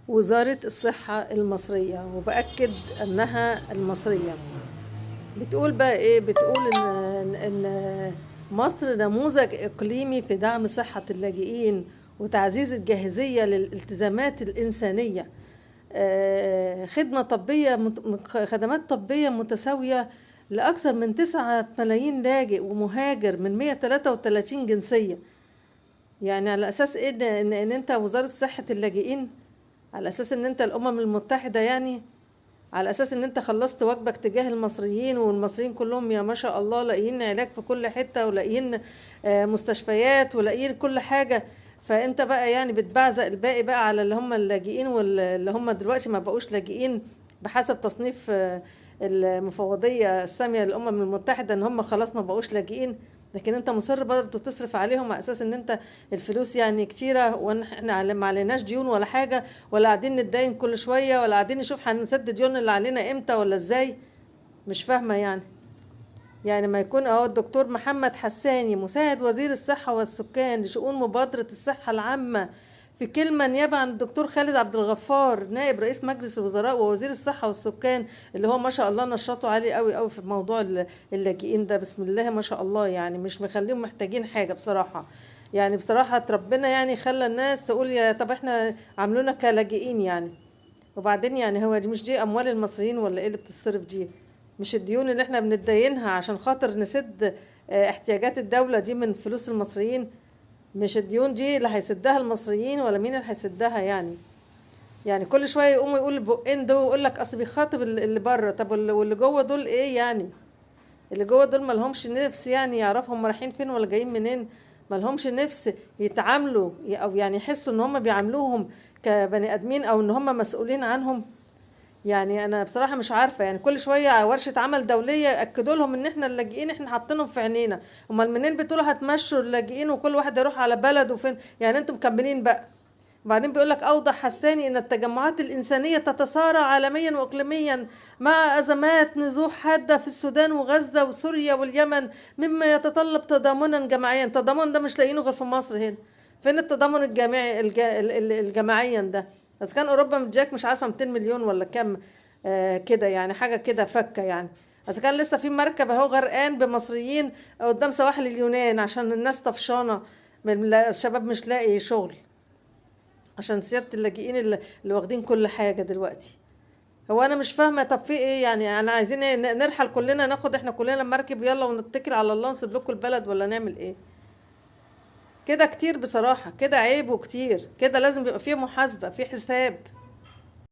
وزارة الصحة المصرية، وبأكد أنها المصرية، بتقول بقى إيه؟ بتقول إن مصر نموذج إقليمي في دعم صحة اللاجئين وتعزيز الجاهزية للالتزامات الإنسانية. خدمات طبية متساوية لأكثر من 9 ملايين لاجئ ومهاجر من 133 جنسية. يعني على أساس إيه إن أنت وزارة صحة اللاجئين؟ على أساس إن أنت الأمم المتحدة يعني؟ على أساس إن أنت خلصت واجبك تجاه المصريين، والمصريين كلهم يا ما شاء الله لاقيين علاج في كل حتة، ولاقيين مستشفيات، ولاقيين كل حاجة. فأنت بقى يعني بتبعزق الباقي بقى على اللي هم اللاجئين، واللي هم دلوقتي ما بقوش لاجئين بحسب تصنيف المفوضية السامية للأمم المتحدة، إن هم خلاص ما بقوش لاجئين. لكن انت مصر برضه تصرف عليهم على اساس ان انت الفلوس يعني كتيره، واحنا ما عليناش ديون ولا حاجه، ولا قاعدين نتداين كل شويه، ولا قاعدين نشوف هنسدد ديون اللي علينا امتى ولا ازاي. مش فاهمه يعني ما يكون اهو الدكتور محمد حساني مساعد وزير الصحه والسكان لشؤون مبادره الصحه العامه في كلمة نيابة عن الدكتور خالد عبد الغفار نائب رئيس مجلس الوزراء ووزير الصحة والسكان، اللي هو ما شاء الله نشاطه عالي قوي قوي في موضوع اللاجئين ده. بسم الله ما شاء الله، يعني مش مخليهم محتاجين حاجة بصراحة. يعني بصراحة ربنا يعني خلى الناس تقول يا طب احنا عاملونا كلاجئين يعني. وبعدين يعني هو دي أموال المصريين ولا ايه اللي بتصرف دي؟ مش الديون اللي احنا بنتدينها عشان خاطر نسد احتياجات الدولة دي من فلوس المصريين؟ مش الديون دي اللي هيسدها المصريين ولا مين اللي هيسدها يعني كل شويه يقوموا يقول البقين دول ويقول لك اصل بيخاطب اللي بره. طب واللي جوه دول ايه يعني؟ اللي جوه دول مالهمش نفس يعني يعرفوا هم رايحين فين ولا جايين منين؟ مالهمش نفس يتعاملوا او يعني يحسوا ان هم بيعاملوهم كبني ادمين، او ان هم مسؤولين عنهم. يعني انا بصراحه مش عارفه، يعني كل شويه ورشه عمل دوليه ياكدوا لهم ان احنا اللاجئين احنا حاطينهم في عينينا. امال منين بتقولوا هتمشوا اللاجئين وكل واحد يروح على بلده فين؟ يعني انتم مكملين بقى. وبعدين بيقول لك اوضح حساني ان التجمعات الانسانيه تتصارع عالميا واقليميا مع ازمات نزوح حاده في السودان وغزه وسوريا واليمن، مما يتطلب تضامنا جماعيا. التضامن ده مش لاقيينه غير في مصر هنا. فين التضامن الجماعي الجماعيا ده؟ بس كان اوروبا مدياك مش عارفه 200 مليون ولا كام كده، يعني حاجه كده فكه يعني. بس كان لسه في مركب اهو غرقان بمصريين قدام سواحل اليونان عشان الناس طفشانه، الشباب مش لاقي شغل عشان سيادة اللاجئين اللي واخدين كل حاجة دلوقتي. هو انا مش فاهمة، طب في ايه يعني؟ انا عايزين إيه؟ نرحل كلنا، ناخد احنا كلنا مركب يلا ونتكل على الله نسيب لكم البلد، ولا نعمل ايه؟ كده كتير بصراحة، كده عيب وكتير، كده لازم يبقى فيه محاسبة، فيه حساب.